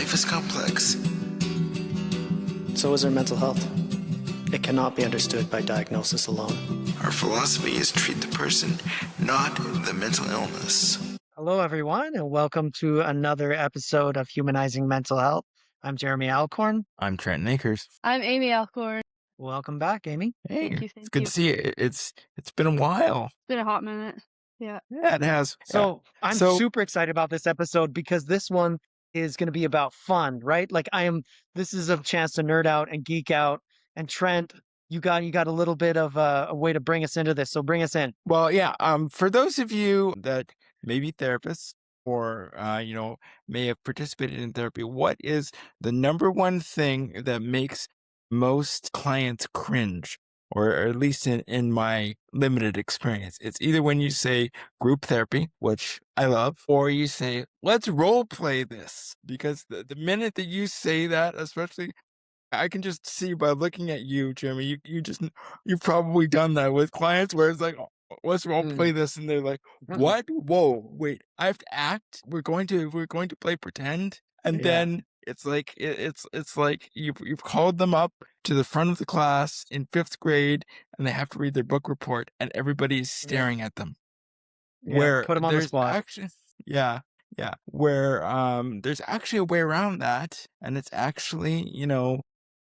Life is complex. So is our mental health. It cannot be understood by diagnosis alone. Our philosophy is treat the person, not the mental illness. Hello, everyone, and welcome to another episode of Humanizing Mental Health. I'm Jeremy Alcorn. I'm Trent Nakers. I'm Amy Alcorn. Welcome back, Amy. Hey, Thank you. it's good to see you. It's been a while. It's been a hot minute. Yeah. Yeah, it has. So I'm So- super excited about this episode because this one is going to be about fun, right? This is a chance to nerd out and geek out. And Trent, you got a little bit of a way to bring us into this. So bring us in. Well, yeah. For those of you that may be therapists or may have participated in therapy, what is the number one thing that makes most clients cringe? Or at least in my limited experience, it's either when you say group therapy, which I love, or you say, let's role play this. Because the minute that you say that, especially, I can just see by looking at you, Jeremy, you've probably done that with clients where it's like, "Oh, let's role play this." And they're like, what? Whoa, wait, I have to act? We're going to play pretend? And Yeah. then it's like it's like you've called them up to the front of the class in 5th grade and they have to read their book report and everybody's staring at them. Yeah, put them on the there's spot. actually where there's actually a way around that, and it's actually,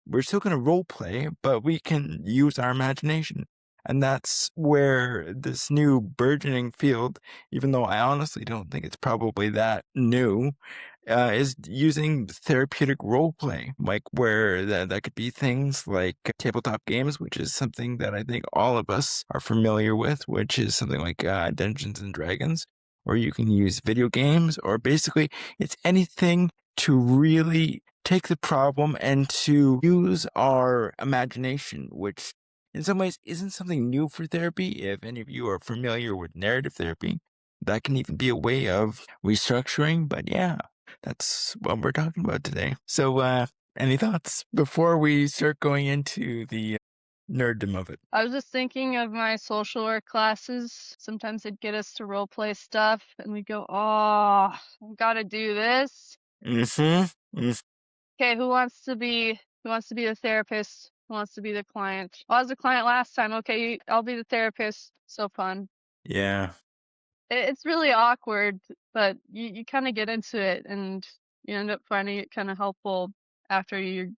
we're still going to role play, but we can use our imagination. And that's where this new burgeoning field, even though I honestly don't think it's probably that new, is using therapeutic role play, like where that could be things like tabletop games, which is something that I think all of us are familiar with, which is something like Dungeons and Dragons, or you can use video games, or basically it's anything to really take the problem and to use our imagination, which in some ways isn't something new for therapy. If any of you are familiar with narrative therapy, that can even be a way of restructuring. But yeah, that's what we're talking about today. So any thoughts before we start going into the nerddom of it? I was just thinking of my social work classes. Sometimes they'd get us to role play stuff and we'd go, oh, I've got to do this. Okay, who wants to be the therapist? Who wants to be the client? Oh, I was the client last time. Okay, I'll be the therapist. So fun. Yeah. It's really awkward, but you kind of get into it and you end up finding it kind of helpful after you've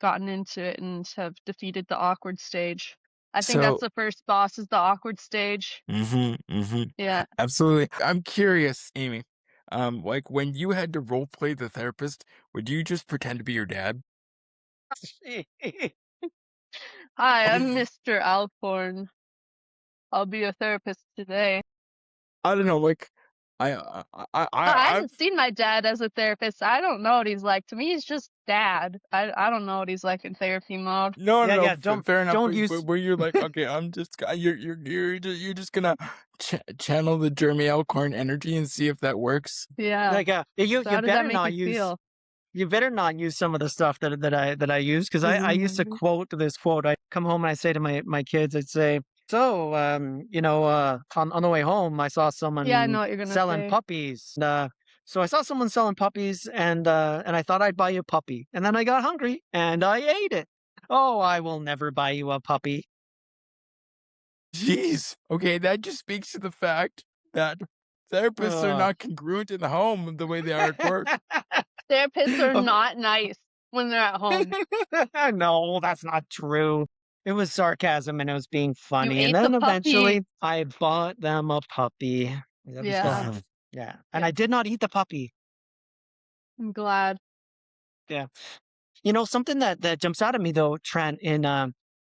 gotten into it and have defeated the awkward stage. I think that's the first boss, is the awkward stage. Yeah. Absolutely. I'm curious, Amy. Like when you had to role play the therapist, would you just pretend to be your dad? Hi, I'm Mr. Alcorn. I'll be a therapist today. I don't know, like I I've haven't seen my dad as a therapist. I don't know what he's like. To me, he's just dad. I don't know what he's like in therapy mode. no, fair enough. don't but, use- but where you're like, okay, I'm just you're just gonna channel the Jeremy Alcorn energy and see if that works. Yeah. You So how does that better make not you use. feel? You better not use some of the stuff that I use, because I used to quote this quote. I come home and I say to my kids, I'd say, so on the way home, I saw someone Yeah, I know what you're gonna selling say. puppies. So I saw someone selling puppies, and I thought I'd buy you a puppy, and then I got hungry and I ate it. Oh, I will never buy you a puppy. Jeez. Okay, that just speaks to the fact that therapists are not congruent in the home the way they are at work. Therapists are not nice when they're at home. No, that's not true. It was sarcasm and it was being funny. ate And then the puppy. eventually I bought them a puppy. That was Yeah. the- yeah. And I did not eat the puppy. I'm glad. Yeah. Something that jumps out at me though, Trent,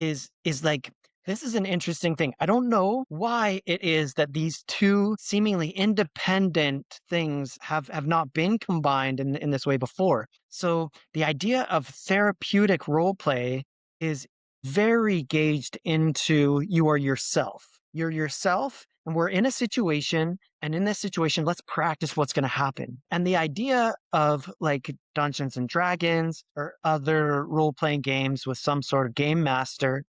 is like, this is an interesting thing. I don't know why it is that these two seemingly independent things have not been combined in this way before. So the idea of therapeutic role play is very gauged into you are yourself. You're yourself, and we're in a situation, and in this situation, let's practice what's going to happen. And the idea of like Dungeons and Dragons or other role-playing games with some sort of game master,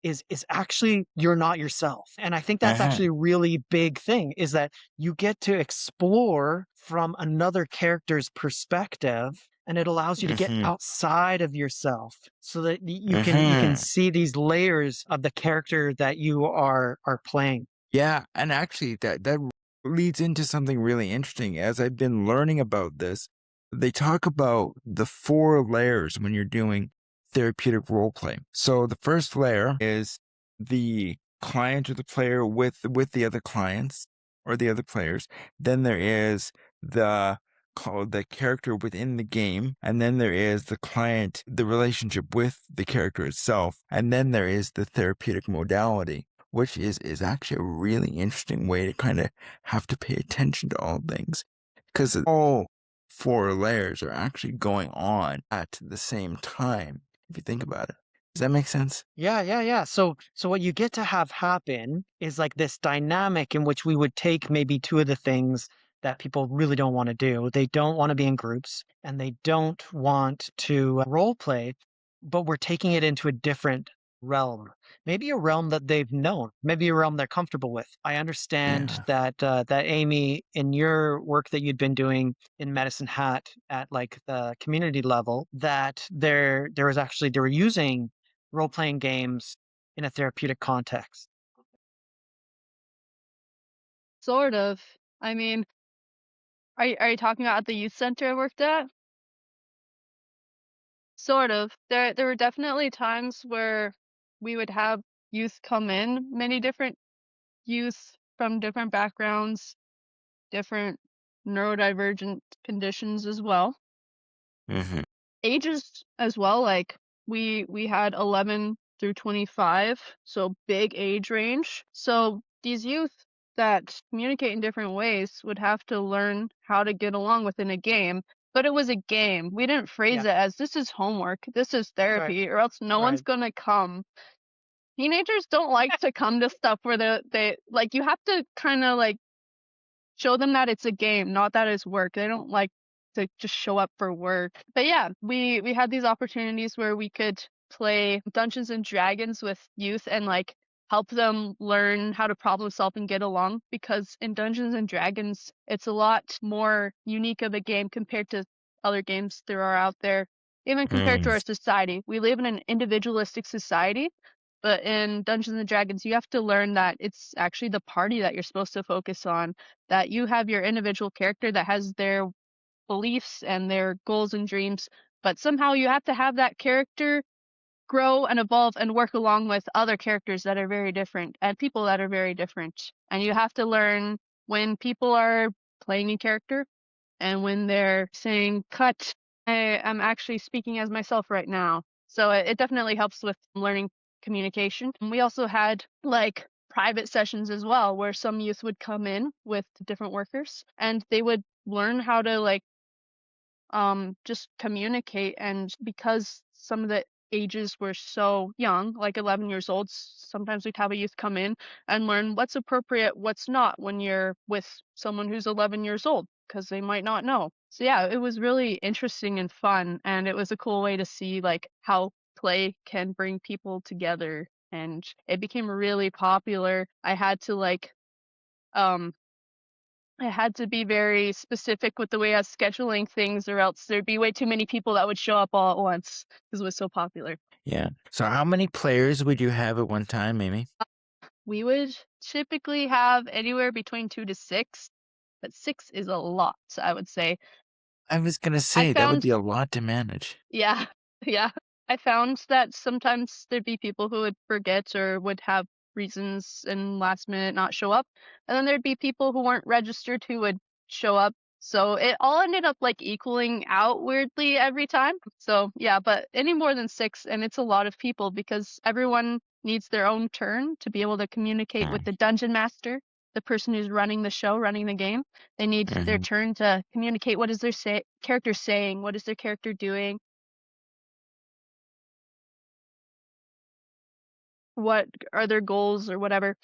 is actually you're not yourself. And I think that's Uh-huh. actually a really big thing is that you get to explore from another character's perspective, and it allows you to get Mm-hmm. outside of yourself so that you can Mm-hmm. see these layers of the character that you are playing. Yeah, and actually that leads into something really interesting. As I've been learning about this, they talk about the 4 layers when you're doing therapeutic role play. So the first layer is the client or the player with the other clients or the other players. Then there is the called the character within the game, and then there is the client, the relationship with the character itself, and then there is the therapeutic modality, which is actually a really interesting way to kind of have to pay attention to all things, because all 4 layers are actually going on at the same time, if you think about it. Does that make sense? Yeah, yeah, yeah. So what you get to have happen is like this dynamic in which we would take maybe two of the things that people really don't want to do. They don't want to be in groups and they don't want to role play, but we're taking it into a different realm. Maybe a realm that they've known, maybe a realm they're comfortable with. I understand Yeah. that Amy, in your work that you'd been doing in Medicine Hat at like the community level, that there was actually they were using role-playing games in a therapeutic context. Sort of. I mean, are you talking about at the youth center I worked at? Sort of. There were definitely times where we would have youth come in, many different youth from different backgrounds, different neurodivergent conditions as well. Mm-hmm. Ages as well, like we had 11 through 25, so big age range. So these youth that communicate in different ways would have to learn how to get along within a game. But it was a game. We didn't phrase Yeah, it as this is homework, this is right, therapy, or else no one's right. gonna come. Teenagers don't like to come to stuff where they like you have to kind of like show them that it's a game, not that it's work. They don't like to just show up for work. But yeah, we had these opportunities where we could play Dungeons and Dragons with youth and like help them learn how to problem solve and get along, because in Dungeons and Dragons it's a lot more unique of a game compared to other games there are out there. Even compared to our Mm. society. We live in an individualistic society, but in Dungeons and Dragons you have to learn that it's actually the party that you're supposed to focus on, that you have your individual character that has their beliefs and their goals and dreams, but somehow you have to have that character grow and evolve and work along with other characters that are very different and people that are very different. And you have to learn when people are playing a character and when they're saying, cut, I am actually speaking as myself right now. So it definitely helps with learning communication. And we also had like private sessions as well, where some youth would come in with different workers and they would learn how to like just communicate. And because some of the ages were so young, like 11 years old, sometimes we'd have a youth come in and learn what's appropriate, what's not when you're with someone who's 11 years old, because they might not know. So yeah, it was really interesting and fun, and it was a cool way to see like how play can bring people together, and it became really popular. Um I had to be very specific with the way I was scheduling things, or else there'd be way too many people that would show up all at once because it was so popular. Yeah. So how many players would you have at one time, Amy? We would typically have anywhere between 2 to 6, but 6 is a lot, I would say. I was gonna I say that would found be a lot to manage. Yeah, yeah. I found that sometimes there'd be people who would forget or would have reasons and last minute not show up. And then there'd be people who weren't registered who would show up. So it all ended up like equaling out weirdly every time. So yeah, but any more than 6, and it's a lot of people because everyone needs their own turn to be able to communicate with the dungeon master, the person who's running the show, running the game. They need their Mm-hmm. turn to communicate what is their character saying, what is their character doing, what are their goals or whatever.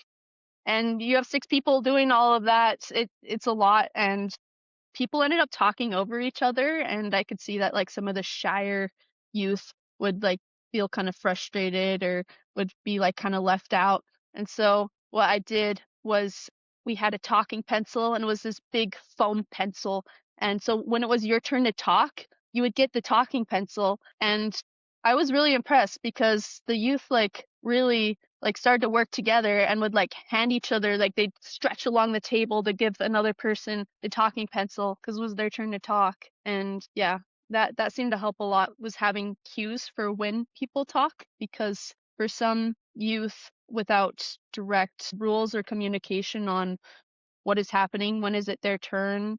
And you have 6 people doing all of that. It's a lot, and people ended up talking over each other, and I could see that like some of the shyer youth would like feel kind of frustrated or would be like kind of left out. And so what I did was we had a talking pencil, and it was this big foam pencil. And so when it was your turn to talk, you would get the talking pencil. And I was really impressed because the youth like really like started to work together and would like hand each other, like they'd stretch along the table to give another person the talking pencil because it was their turn to talk. And yeah, that seemed to help a lot, was having cues for when people talk, because for some youth, without direct rules or communication on what is happening, when is it their turn,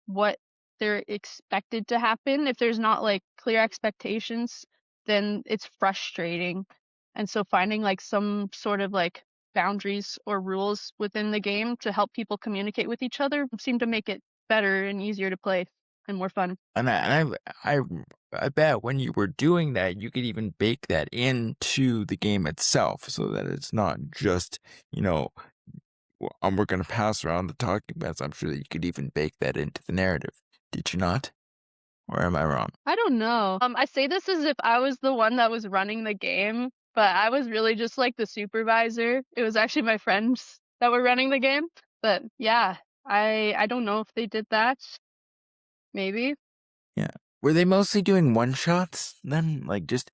what they're expected to happen, if there's not like clear expectations, then it's frustrating. And so finding like some sort of like boundaries or rules within the game to help people communicate with each other seemed to make it better and easier to play and more fun. And I bet when you were doing that, you could even bake that into the game itself, so that it's not just, we're going to pass around the talking bets. I'm sure that you could even bake that into the narrative. Did you not? Or am I wrong? I don't know. I say this as if I was the one that was running the game, but I was really just like the supervisor. It was actually my friends that were running the game. But yeah, I don't know if they did that. Maybe. Yeah. Were they mostly doing one-shots then? Like just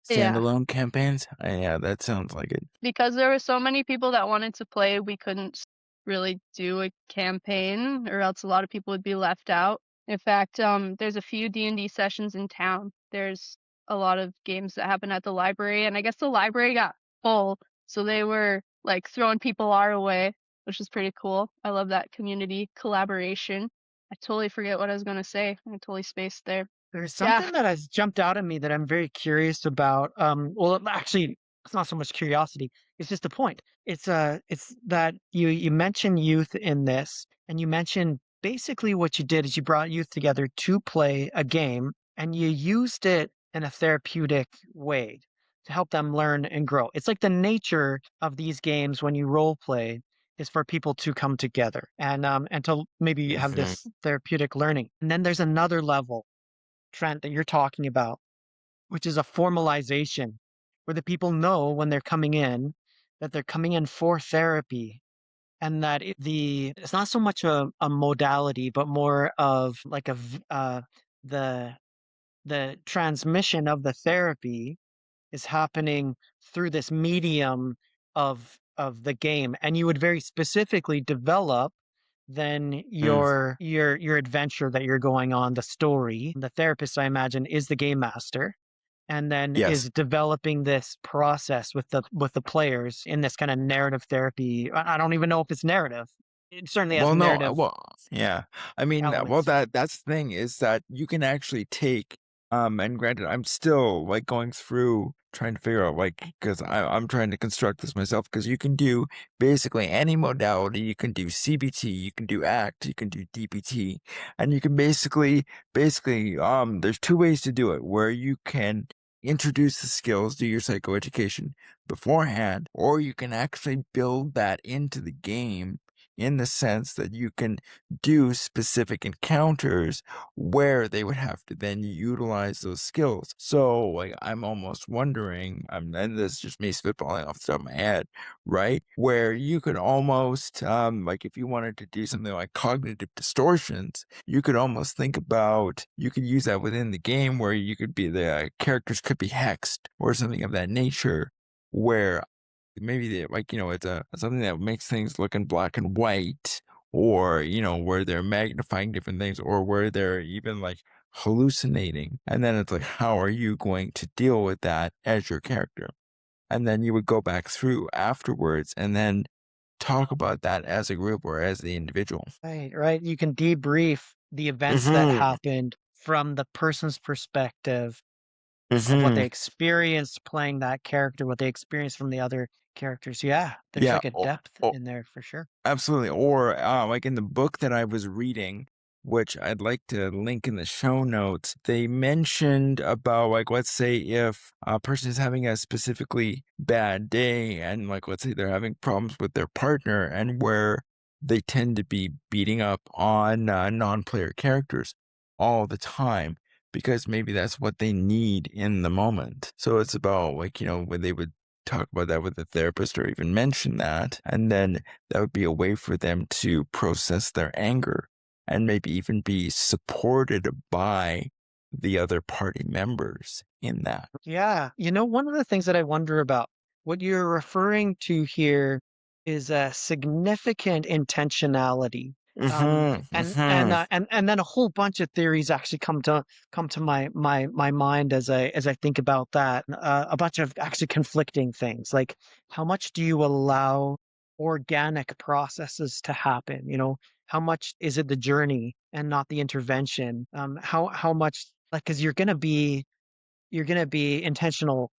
Yeah. standalone campaigns? Yeah, that sounds like it. Because there were so many people that wanted to play, we couldn't really do a campaign, or else a lot of people would be left out. In fact, there's a few D&D sessions in town. There's a lot of games that happen at the library, and I guess the library got full, so they were like throwing people our way, which is pretty cool. I love that community collaboration. I totally forget what I was gonna say. I totally spaced there. There's Yeah. something that has jumped out at me that I'm very curious about. Well, actually, it's not so much curiosity. It's just a point. It's that you mentioned youth in this, and you mentioned basically what you did is you brought youth together to play a game, and you used it in a therapeutic way to help them learn and grow. It's like the nature of these games when you role play is for people to come together and to maybe have Mhm. this therapeutic learning. And then there's another level, Trent, that you're talking about, which is a formalization where the people know when they're coming in that they're coming in for therapy, and that it's not so much a modality, but more of like the the transmission of the therapy is happening through this medium of the game, and you would very specifically develop then Mm. your adventure that you're going on, the story. The therapist, I imagine, is the game master, and then Yes. is developing this process with the players in this kind of narrative therapy. I don't even know if it's narrative. It certainly has Well, no, narrative yeah. I mean, elements. that's the thing is that you can actually take, and granted, I'm still like going through trying to figure out because I'm trying to construct this myself because you can do basically any modality. You can do CBT, you can do ACT, you can do DBT, and you can basically, there's two ways to do it where you can introduce the skills, do your psychoeducation beforehand, or you can actually build that into the game in the sense that you can do specific encounters where they would have to then utilize those skills. So, like, I'm almost wondering, and this is just me spitballing off the top of my head, right? Where you could almost, like, if you wanted to do something like cognitive distortions, you could almost think about, you could use that within the game where you could be, the characters could be hexed or something of that nature, where maybe it's something that makes things look in black and white, or where they're magnifying different things, or where they're even like hallucinating, and then it's like, how are you going to deal with that as your character? And then you would go back through afterwards and then talk about that as a group or as the individual. Right. You can debrief the events that Mm-hmm. happened from the person's perspective of what Mm-hmm. they experienced playing that character, what they experienced from the other characters. Yeah, there's Yeah. like a depth in there for sure. Absolutely. Or like in the book that I was reading, which I'd like to link in the show notes, they mentioned about, like, let's say if a person is having a specifically bad day, and like let's say they're having problems with their partner, and where they tend to be beating up on non-player characters all the time. because maybe that's what they need in the moment. So it's about like, when they would talk about that with a therapist or even mention that, and then that would be a way for them to process their anger and maybe even be supported by the other party members in that. Yeah. One of the things that I wonder about, what you're referring to here is a significant intentionality. And then a whole bunch of theories actually come to my mind as I think about that. A bunch of actually conflicting things. Like, how much do you allow organic processes to happen? How much is it the journey and not the intervention? How much, like, because you're gonna be intentional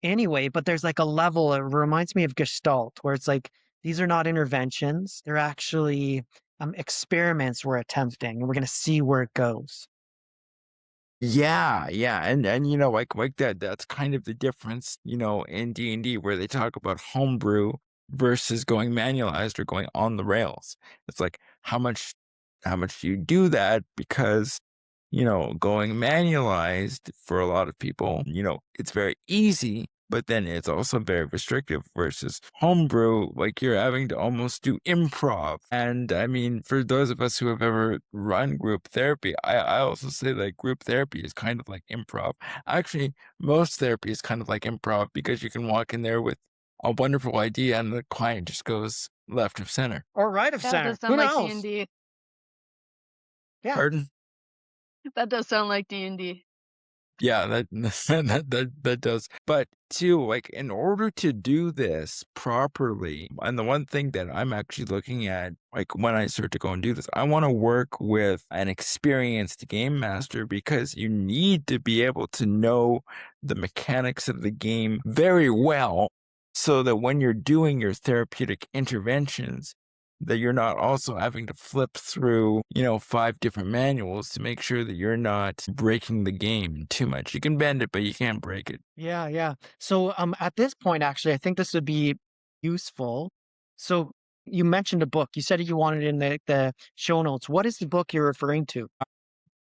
anyway, but there's like a level, it reminds me of Gestalt, where it's like these are not interventions, they're actually experiments we're attempting, and we're gonna see where it goes. Yeah, yeah, and like that's kind of the difference, in D&D where they talk about homebrew versus going manualized or going on the rails. It's like how much do you do that, because going manualized for a lot of people, it's very easy, but then it's also very restrictive versus homebrew. Like you're having to almost do improv. And I mean, for those of us who have ever run group therapy, I also say that group therapy is kind of like improv. Actually, most therapy is kind of like improv because you can walk in there with a wonderful idea and the client just goes left of center. Or right of Yeah, it center. does sound Who like knows? D&D. Yeah. Pardon? That does sound like D&D. Yeah, that that does. But too, like in order to do this properly, and the one thing that I'm actually looking at, like when I start to go and do this, I want to work with an experienced game master because you need to be able to know the mechanics of the game very well so that when you're doing your therapeutic interventions, that you're not also having to flip through, 5 different manuals to make sure that you're not breaking the game too much. You can bend it, but you can't break it. Yeah, yeah. So at this point, actually, I think this would be useful. So you mentioned a book. You said you wanted it in the show notes. What is the book you're referring to?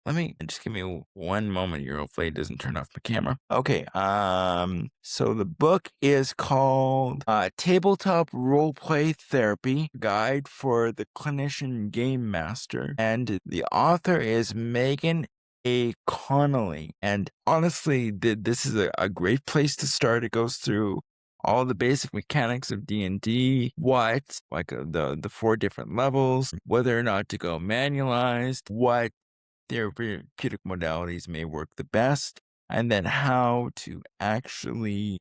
Let me just give me one moment here. Hopefully it doesn't turn off the camera. Okay. So the book is called Tabletop Roleplay Therapy Guide for the Clinician Game Master. And the author is Megan A. Connolly. And honestly, this is a great place to start. It goes through all the basic mechanics of D&D, the 4 different levels, whether or not to go manualized, what therapeutic modalities may work the best, and then how to actually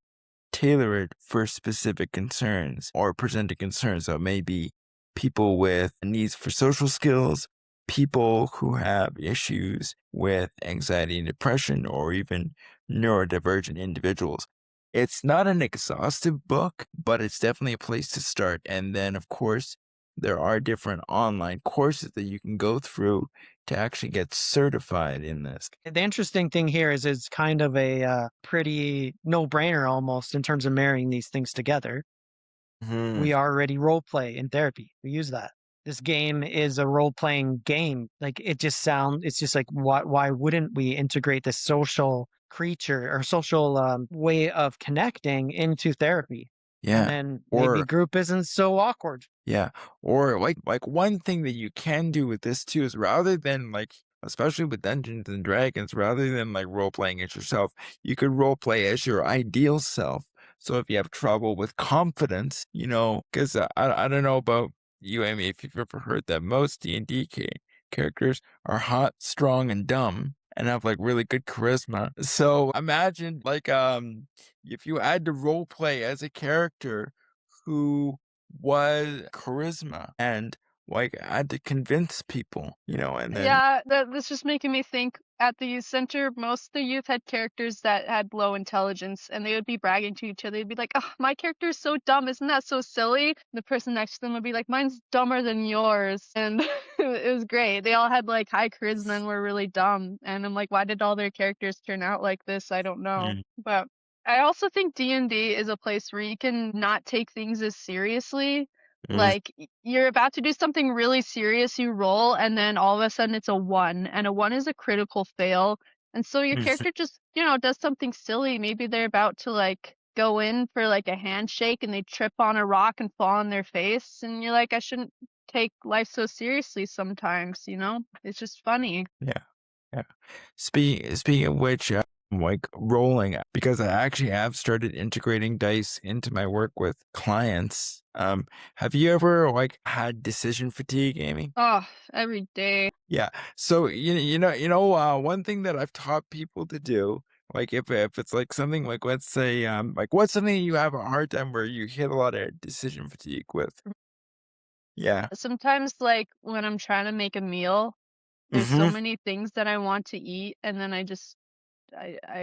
tailor it for specific concerns or presenting concerns. So it may be people with needs for social skills, people who have issues with anxiety and depression, or even neurodivergent individuals. It's not an exhaustive book, but it's definitely a place to start. And then, of course, there are different online courses that you can go through to actually get certified in this. The interesting thing here is it's kind of a pretty no-brainer almost in terms of marrying these things together. Mhm. We already role play in therapy. We use that. This game is a role-playing game. Like, it's just like, why wouldn't we integrate this social creature or social way of connecting into therapy? And Yeah. then maybe Or group isn't so awkward. Yeah. Or like one thing that you can do with this too is rather than like, especially with Dungeons and Dragons, rather than like role playing as yourself, you could role play as your ideal self. So if you have trouble with confidence, because I don't know about you, Amy, if you've ever heard that most D&D characters are hot, strong, and dumb and have like really good charisma. So imagine like if you had to role play as a character who was charisma and like I had to convince people, and then Yeah, that's just making me think at the youth center, most of the youth had characters that had low intelligence and they would be bragging to each other. They'd be like, oh, my character is so dumb. Isn't that so silly? The person next to them would be like, mine's dumber than yours. And it was great. They all had like high charisma and were really dumb. And I'm like, why did all their characters turn out like this? I don't know. Mm, But I also think D&D is a place where you can not take things as seriously. mm, Like you're about to do something really serious, you roll, and then all of a sudden it's a 1, and a 1 is a critical fail. And so your character just, does something silly. Maybe they're about to like go in for like a handshake and they trip on a rock and fall on their face. And you're like, I shouldn't take life so seriously sometimes, It's just funny. Yeah. Yeah. Speaking of which, like rolling, because I actually have started integrating dice into my work with clients. Have you ever like had decision fatigue, Amy? Oh, every day. Yeah. So one thing that I've taught people to do, like if it's like something like, let's say, like what's something you have a hard time where you hit a lot of decision fatigue with? Yeah. Sometimes, like, when I'm trying to make a meal, there's so Mm-hmm. many things that I want to eat, and then I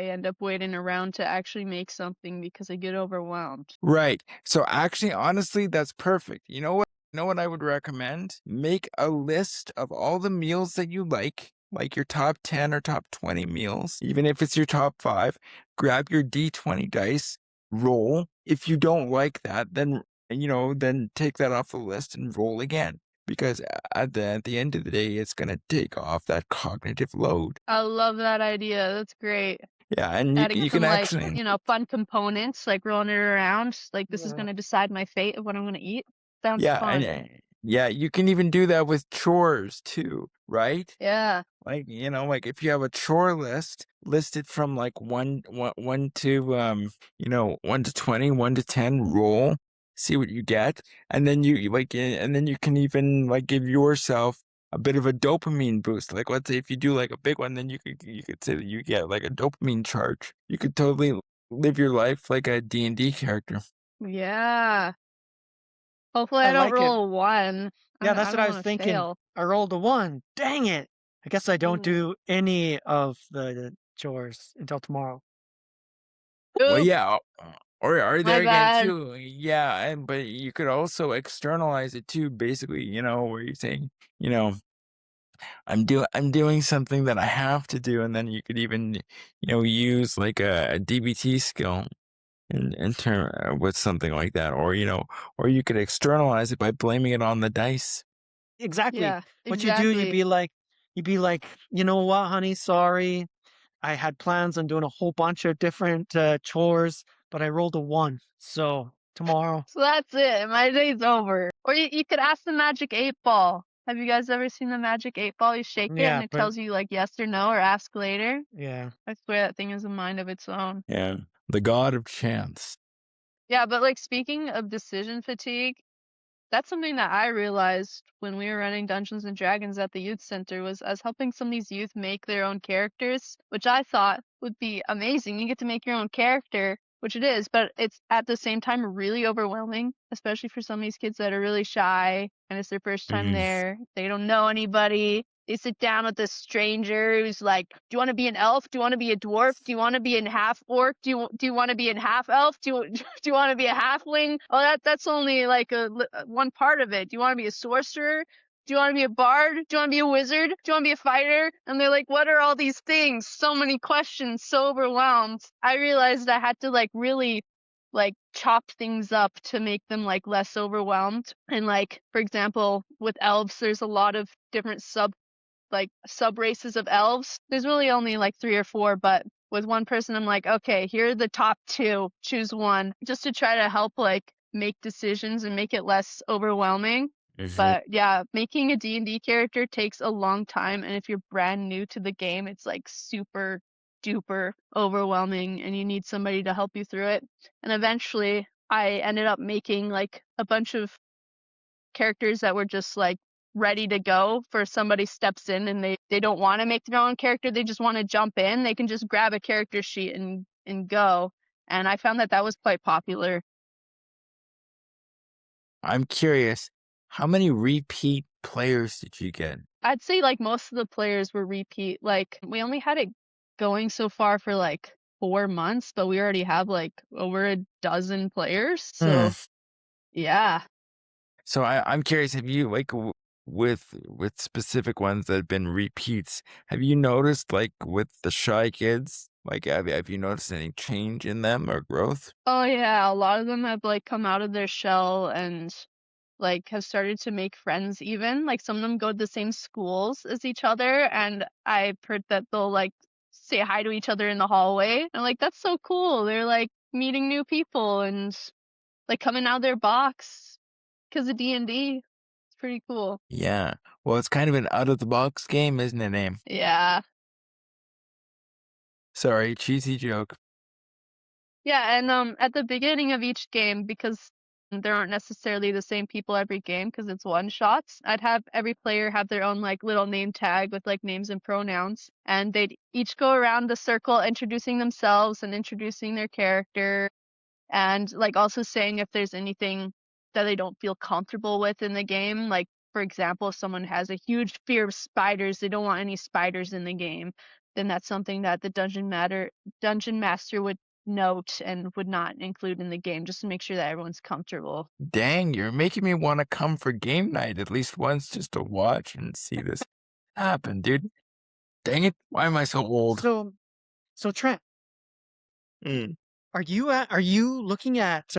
end up waiting around to actually make something because I get overwhelmed. Right. So actually, honestly, that's perfect. You know what I would recommend? Make a list of all the meals that you like your top 10 or top 20 meals, even if it's your top 5. Grab your D20 dice, roll. If you don't like that, then take that off the list and roll again. Because at the end of the day, it's going to take off that cognitive load. I love that idea. That's great. Yeah, and you, Adding you can some, like, actually. fun components, like rolling it around, like this is Yeah. gonna decide my fate of what I'm gonna eat. Sounds Yeah, fun. yeah, you can even do that with chores too, right? Yeah. Like, like if you have a chore list listed from like one to 1 to 20, 1 to 10, roll, see what you get, and then and then you can even like give yourself a bit of a dopamine boost. Like let's say if you do like a big one, then you could say that you get like a dopamine charge. You could totally live your life like a D&D character. Yeah. Hopefully I I don't like it. roll a 1. Yeah, I that's what don't I was wanna thinking. fail. I rolled a 1. Dang it. I guess I don't Ooh. do any of the chores until tomorrow. Well, Oops, yeah, or my there again bad. too, yeah, and but you could also externalize it too, basically, where you're saying, you know, I'm doing something that I have to do, and then you could even, use like a DBT skill in turn with something like that, or you could externalize it by blaming it on the dice. Exactly. Yeah, What you do, exactly. you'd be like, you know what, honey, sorry. I had plans on doing a whole bunch of different chores, but I rolled a 1. So tomorrow. So that's it. My day's over. Or you could ask the magic 8 ball. Have you guys ever seen the magic 8 ball? You shake it and Yeah, it but tells you like yes or no or ask later. yeah. I swear that thing has a mind of its own. Yeah, the god of chance. Yeah, but like speaking of decision fatigue, that's something that I realized when we were running Dungeons and Dragons at the youth center was I was helping some of these youth make their own characters, which I thought would be amazing. You get to make your own character, which it is, but it's at the same time really overwhelming, especially for some of these kids that are really shy and it's their first time Mhm. there. They don't know anybody. They sit down with this stranger who's like, "Do you want to be an elf? Do you want to be a dwarf? Do you want to be in half orc? Do you want to be in half elf? Do you want to be a halfling? Oh, that's only like one part of it. Do you want to be a sorcerer? Do you want to be a bard? Do you want to be a wizard? Do you want to be a fighter?" And they're like, "What are all these things? So many questions, so overwhelmed." I realized I had to like really like chop things up to make them like less overwhelmed. And like, for example, with elves, there's a lot of different sub races of elves. There's really only like 3 or 4, but with one person I'm like, okay, here are the top 2, choose one, just to try to help like make decisions and make it less overwhelming. Mhm. But yeah, making a D&D character takes a long time, and if you're brand new to the game, it's like super duper overwhelming and you need somebody to help you through it. And eventually I ended up making like a bunch of characters that were just like ready to go for somebody steps in and they don't want to make their own character, they just want to jump in, they can just grab a character sheet and go. And I found that that was quite popular. I'm curious, how many repeat players did you get? I'd say like most of the players were repeat. Like we only had it going so far for like 4 months, but we already have like over a dozen players. Hmm. So yeah. So I'm curious, have you like with specific ones that have been repeats, have you noticed like with the shy kids, like have you noticed any change in them or growth? Oh yeah, a lot of them have like come out of their shell and like have started to make friends even. Like some of them go to the same schools as each other, and I've heard that they'll like say hi to each other in the hallway. And like, that's so cool. They're like meeting new people and like coming out of their box because of D&D. It's pretty cool. Yeah. Well, it's kind of an out of the box game, isn't it, Aim? Yeah. Sorry, cheesy joke. Yeah, and at the beginning of each game, because there aren't necessarily the same people every game because it's one shots, I'd have every player have their own like little name tag with like names and pronouns, and they'd each go around the circle introducing themselves and introducing their character, and like also saying if there's anything that they don't feel comfortable with in the game. Like, for example, if someone has a huge fear of spiders, they don't want any spiders in the game, then that's something that the dungeon master would note and would not include in the game, just to make sure that everyone's comfortable. Dang, you're making me want to come for game night at least once just to watch and see this happen, dude. Dang it, why am I so old? So Trent, Mm. are you looking at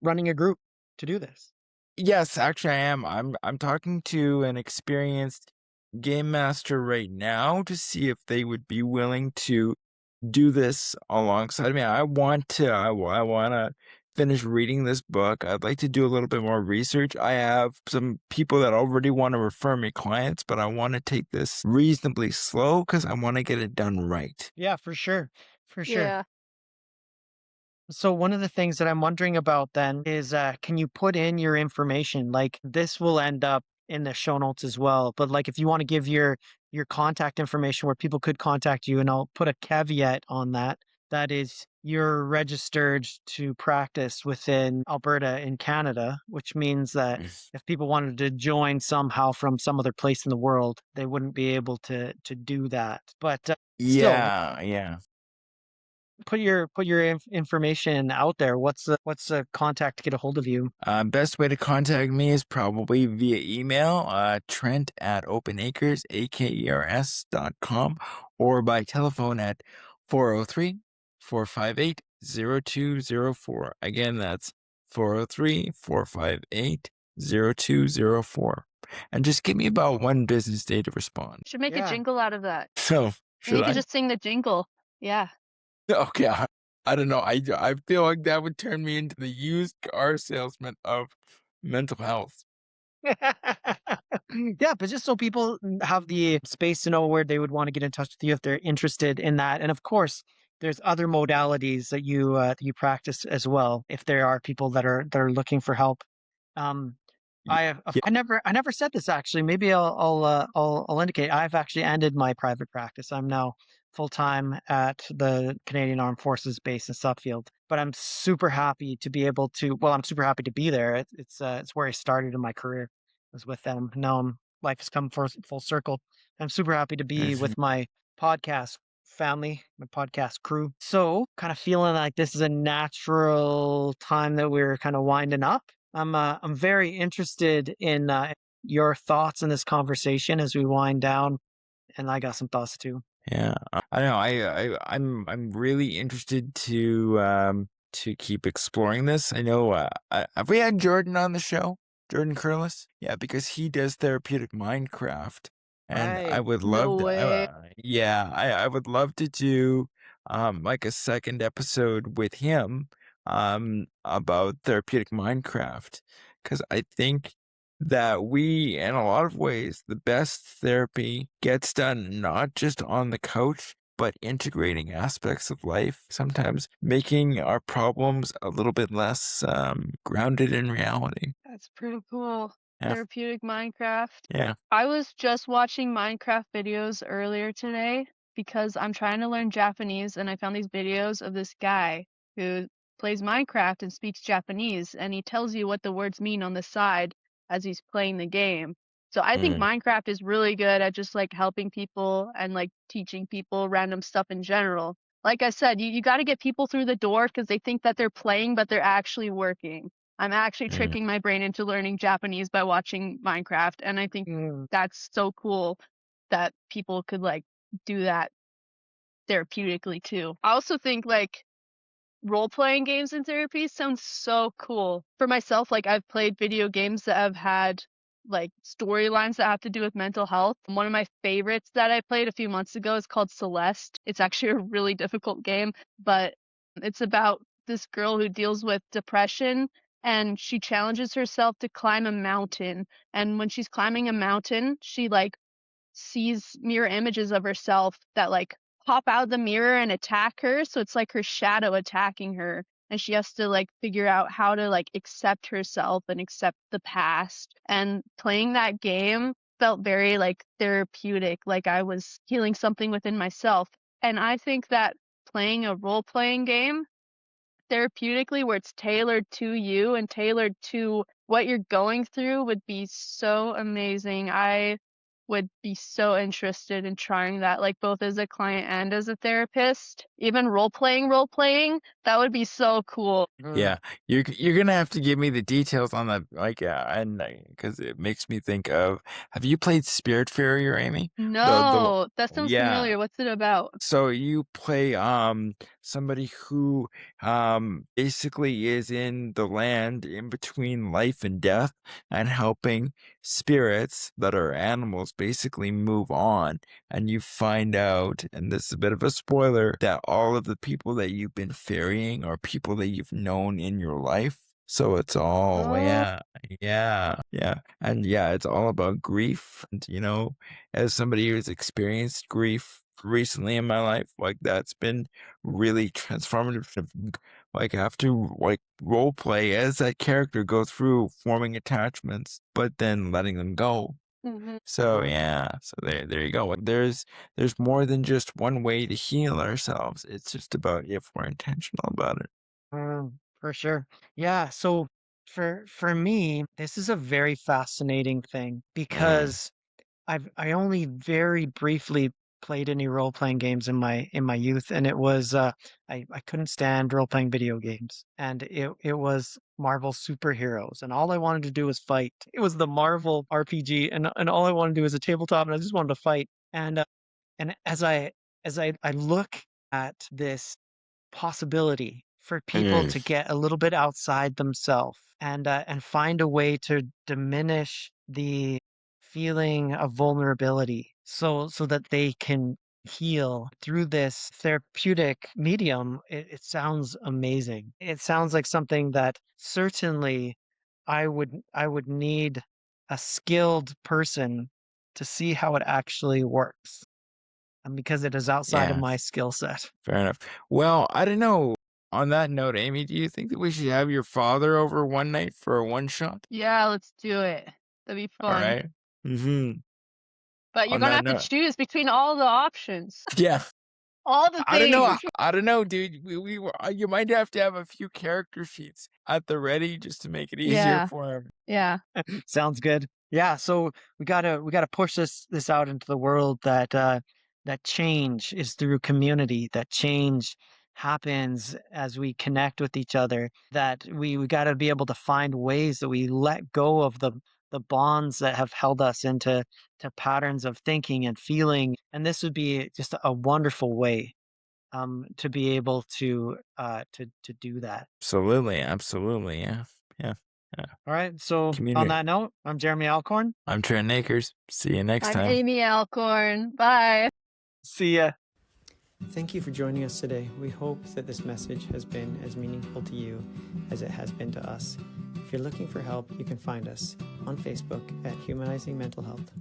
running a group to do this? Yes, actually I am. I'm talking to an experienced game master right now to see if they would be willing to do this alongside me. I want to finish reading this book. I'd like to do a little bit more research. I have some people that already want to refer me clients, but I want to take this reasonably slow because I want to get it done right. Yeah, for sure. For sure. Yeah. So one of the things that I'm wondering about then is, can you put in your information? Like this will end up in the show notes as well. But like if you want to give your contact information where people could contact you, and I'll put a caveat on that. That is, you're registered to practice within Alberta in Canada, which means that if people wanted to join somehow from some other place in the world, they wouldn't be able to do that. But still, Yeah. put your information out there. What's the contact to get a hold of you? Best way to contact me is probably via email, Trent at openacres.com, or by telephone at 403-458-0204. Again, that's 403-458-0204. And just give me about one business day to respond. Should make a Yeah. jingle out of that. So, And should you could I? just sing the jingle. Yeah. Okay, I don't know. I feel like that would turn me into the used car salesman of mental health. Yeah, but just so people have the space to know where they would want to get in touch with you if they're interested in that. And of course, there's other modalities that you practice as well. If there are people that are looking for help. Um, Yeah. I never said this actually. Maybe I'll indicate I've actually ended my private practice. I'm now full time at the Canadian Armed Forces base in Suffield. But I'm super happy to be able to. Well, I'm super happy to be there. It's where I started in my career, was with them. Now life has come full circle. I'm super happy to be Mhm. with my podcast family, my podcast crew. So kind of feeling like this is a natural time that we're kind of winding up. I'm very interested in your thoughts in this conversation as we wind down, and I got some thoughts too. Yeah, I don't know. I'm really interested to keep exploring this. I know. Have we had Jordan on the show? Jordan Curlis? Yeah, because he does therapeutic Minecraft, and I Right. would No love to. way. Yeah, I would love to do like a second episode with him about therapeutic Minecraft, because I think that we, in a lot of ways, the best therapy gets done not just on the couch, but integrating aspects of life, sometimes making our problems a little bit less grounded in reality. That's pretty cool. Yeah. Therapeutic Minecraft. Yeah. I was just watching Minecraft videos earlier today because I'm trying to learn Japanese, and I found these videos of this guy who plays Minecraft and speaks Japanese, and he tells you what the words mean on the side as he's playing the game. So I think Mm. Minecraft is really good at just like helping people and like teaching people random stuff in general. Like I said, you got to get people through the door because they think that they're playing, but they're actually working. I'm actually Mm. tricking my brain into learning Japanese by watching Minecraft, and I think Mm. that's so cool that people could like do that therapeutically too. I also think like role-playing games in therapy sounds so cool. For myself, like I've played video games that have had like storylines that have to do with mental health. One of my favorites that I played a few months ago is called Celeste. It's actually a really difficult game, but it's about this girl who deals with depression, and she challenges herself to climb a mountain. And when she's climbing a mountain, she like sees mirror images of herself that like pop out of the mirror and attack her. So it's like her shadow attacking her. And she has to like figure out how to like accept herself and accept the past. And playing that game felt very like therapeutic, like I was healing something within myself. And I think that playing a role playing game therapeutically where it's tailored to you and tailored to what you're going through would be so amazing. I would be so interested in trying that, like both as a client and as a therapist. Even role playing, that would be so cool. Yeah, you're gonna have to give me the details on that, like, and because it makes me think of. Have you played Spiritfarer, Amy? No, that sounds Yeah. familiar. What's it about? So you play somebody who basically is in the land in between life and death and helping spirits that are animals basically move on. And you find out, and this is a bit of a spoiler, that all of the people that you've been ferrying are people that you've known in your life. So it's all, Oh. yeah. And yeah, it's all about grief. And, as somebody who's experienced grief recently in my life, like that's been really transformative. Like I have to like role play as that character, go through forming attachments, but then letting them go. Mhm. So yeah, so there you go. Like, there's more than just one way to heal ourselves. It's just about if we're intentional about it. For sure. Yeah. So for me, this is a very fascinating thing because I only very briefly played any role playing games in my youth, and it was I couldn't stand role playing video games, and it was Marvel superheroes, and all I wanted to do was fight. It was the Marvel RPG, and all I wanted to do was a tabletop, and I just wanted to fight. And as I look at this possibility for people to get a little bit outside themselves and find a way to diminish the feeling of vulnerability so that they can heal through this therapeutic medium. It sounds amazing. It sounds like something that certainly I would need a skilled person to see how it actually works, because it is outside of Yeah, my skill set. fair enough. Well, I don't know. On that note, Amy, do you think that we should have your father over one night for a one shot? Yeah, let's do it. That'd be All fun. right. Mm-hmm. But you're On gonna that have to note, choose between all the options, yeah. all the I don't know. things. I don't know, dude. You might have to have a few character sheets at the ready just to make it easier Yeah, for him. yeah. Sounds good. Yeah, so we gotta push this out into the world that that change is through community, that change happens as we connect with each other, that we gotta be able to find ways that we let go of the bonds that have held us into to patterns of thinking and feeling. And this would be just a wonderful way to be able to do that. Absolutely, absolutely. Yeah, yeah, yeah. All right. So on Community. that note, I'm Jeremy Alcorn. I'm Trent Akers. See you next I'm time. Amy Alcorn. Bye. See ya. Thank you for joining us today. We hope that this message has been as meaningful to you as it has been to us. If you're looking for help, you can find us on Facebook at Humanizing Mental Health.